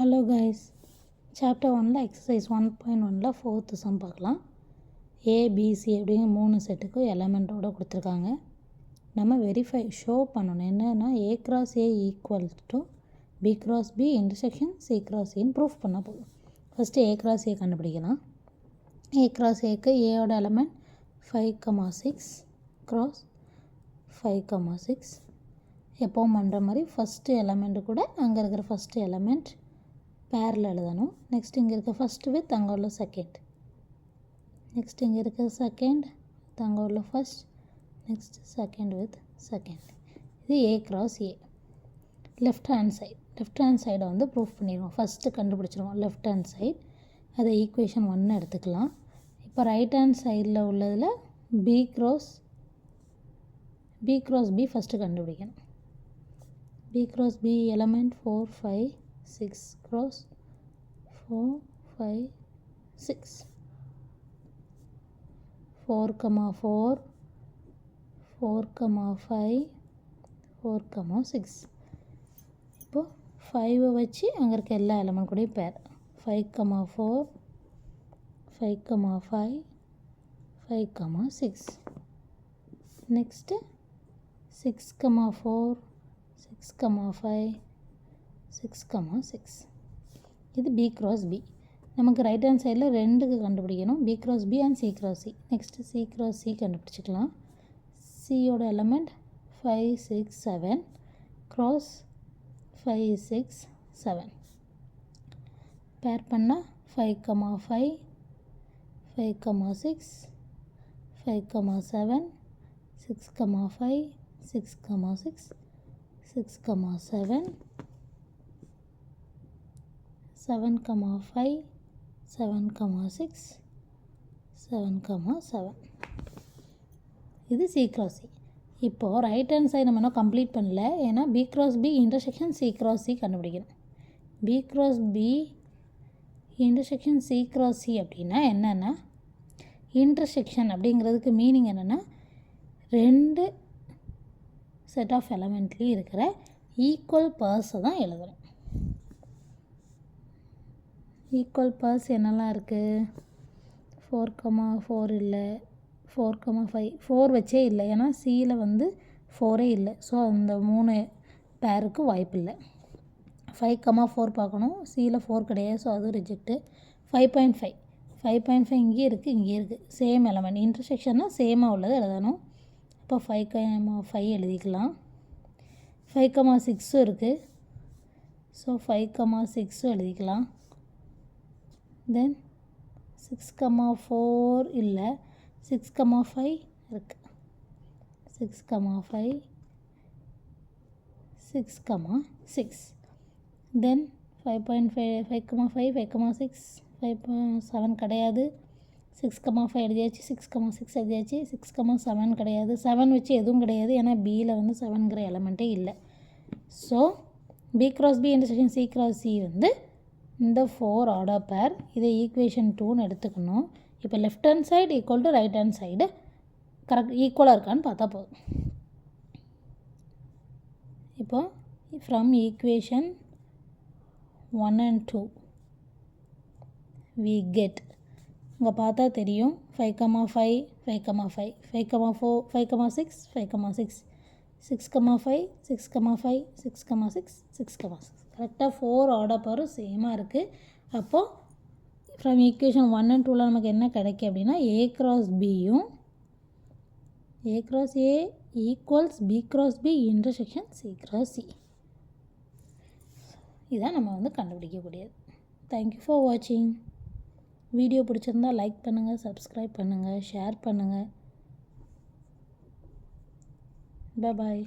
Hello guys, chapter 1 exercise 1.1 fourth sum பார்க்கலாம். A, B, C அப்படிங்கிற 3 செட்டுக்கு எலமெண்ட்டோட கொடுத்துருக்காங்க. நம்ம வெரிஃபை ஷோ பண்ணணும் என்னன்னா A cross A equals to B cross B intersection C cross Aன்னு ப்ரூஃப் பண்ண போதும். ஃபஸ்ட்டு A cross A கண்டுபிடிக்கலாம். A cross Aக்கு Aயோட எலமெண்ட் 5,6 cross 5,6 எப்போவும் பண்ணுற மாதிரி ஃபஸ்ட்டு எலமெண்ட்டு கூட அங்கே இருக்கிற ஃபஸ்ட்டு எலமெண்ட் பேரில் எழுதணும். நெக்ஸ்ட் இங்கே இருக்க ஃபஸ்ட்டு வித் அங்கே உள்ள செகண்ட், நெக்ஸ்ட் இங்கே இருக்க செகண்ட் அங்கே உள்ள first, next second with second. இது A cross A. Left hand சைடை வந்து ப்ரூஃப் பண்ணிடுவோம். ஃபஸ்ட்டு கண்டுபிடிச்சிருவோம் லெஃப்ட் ஹேண்ட் சைட், அதை ஈக்குவேஷன் 1 எடுத்துக்கலாம். இப்போ ரைட் ஹேண்ட் சைடில் உள்ளதில் B cross B ஃபஸ்ட்டு கண்டுபிடிக்கணும். B cross B element 4, 5, 6 cross 4, 5, 6 4, 4 4, 5 4, 6. இப்போ 5 வச்சு அங்கே இருக்க எல்லா எலமெண்ட் கூடயும் பேர் 5, 4 5, 5 5, 6. நெக்ஸ்ட்டு 6, 4 6, 5 6, 6. இது B cross B. நமக்கு ரைட் ஹேண்ட் சைடில் ரெண்டுக்கு கண்டுபிடிக்கணும், B cross B and C cross C. Next C cross C கண்டுபிடிச்சிக்கலாம். சியோட எலமெண்ட் 5, 6, 7 cross 5, 6, 7 பேர் பண்ணால் 5, 5 5, 6 5, 7 6, 5 6, 6 6, 7 7, 5 7, 6 7, 7. இது C cross C. இப்போது ரைட் ஹேண்ட் சைடு நம்ம இன்னும் கம்ப்ளீட் பண்ணல, ஏன்னா B cross B intersection C cross C கண்டுபிடிக்கணும். B cross B intersection C cross C அப்படின்னா என்னென்னா, இன்டர்செக்ஷன் அப்படிங்கிறதுக்கு மீனிங் என்னென்னா ரெண்டு செட் ஆஃப் எலமெண்ட்லேயும் இருக்கிற ஈக்குவல் பர்ஸை தான் எழுதுகிறோம். ஈக்குவல் பர்ஸ் என்னெல்லாம் இருக்குது, 4, 4 இல்லை, 4, 5 4 வச்சே இல்லை, ஏன்னா சியில் வந்து 4 இல்லை. ஸோ அந்த 3 பேருக்கு வாய்ப்பு இல்லை. 5, 4 பார்க்கணும், சியில் 4 கிடையாது, ஸோ அதுவும் ரிஜெக்ட்டு. 5.5 5.5 இங்கேயே இருக்குது சேம் எலமெண்ட், இன்டர்செக்ஷன்னா சேமாக உள்ளது எழுதணும். இப்போ 5, 5 எழுதிக்கலாம். 5, 6 இருக்குது, ஸோ 5, 6 எழுதிக்கலாம். தென் 6, 4 இல்லை, 6, 5 இருக்குது. 6, 5 6, 6. தென் 5.5 5, 5 6 7 கிடையாது. 6, 5 எழுதியாச்சு. 6, 6 எழுதியாச்சு. 6, 7 கிடையாது. 7 வச்சு எதுவும் கிடையாது, ஏன்னா பியில் வந்து 7ங்கிற எலமெண்ட்டே இல்லை. So B cross B intersection C cross C வந்து இந்த 4 ஆர்டர் பேர். இதை ஈக்குவேஷன் 2ன்னு எடுத்துக்கணும். இப்போ left hand side equal to right hand side correct ஈக்குவலாக இருக்கான்னு பார்த்தா போதும். இப்போ from equation 1 and 2 we get, இங்கே பார்த்தா தெரியும் 5, 5 5, 5 5, 4 5, 6 5, 6 6, 5 6, 5 6, 6 6, 6 கரெக்டாக 4 ஆர்டர் பவரும் சேமாக இருக்குது. அப்போது ஃப்ரம் ஈக்குவேஷன் 1 and 2ல் நமக்கு என்ன கிடைக்கும் அப்படின்னா A cross Bயும் A cross A equals B cross B intersection C cross C. இதான் நம்ம வந்து கண்டுபிடிக்கக்கூடியது. தேங்க்யூ ஃபார் வாட்சிங். வீடியோ பிடிச்சிருந்தா லைக் பண்ணுங்கள், சப்ஸ்கிரைப் பண்ணுங்கள், ஷேர் பண்ணுங்கள். பாய்.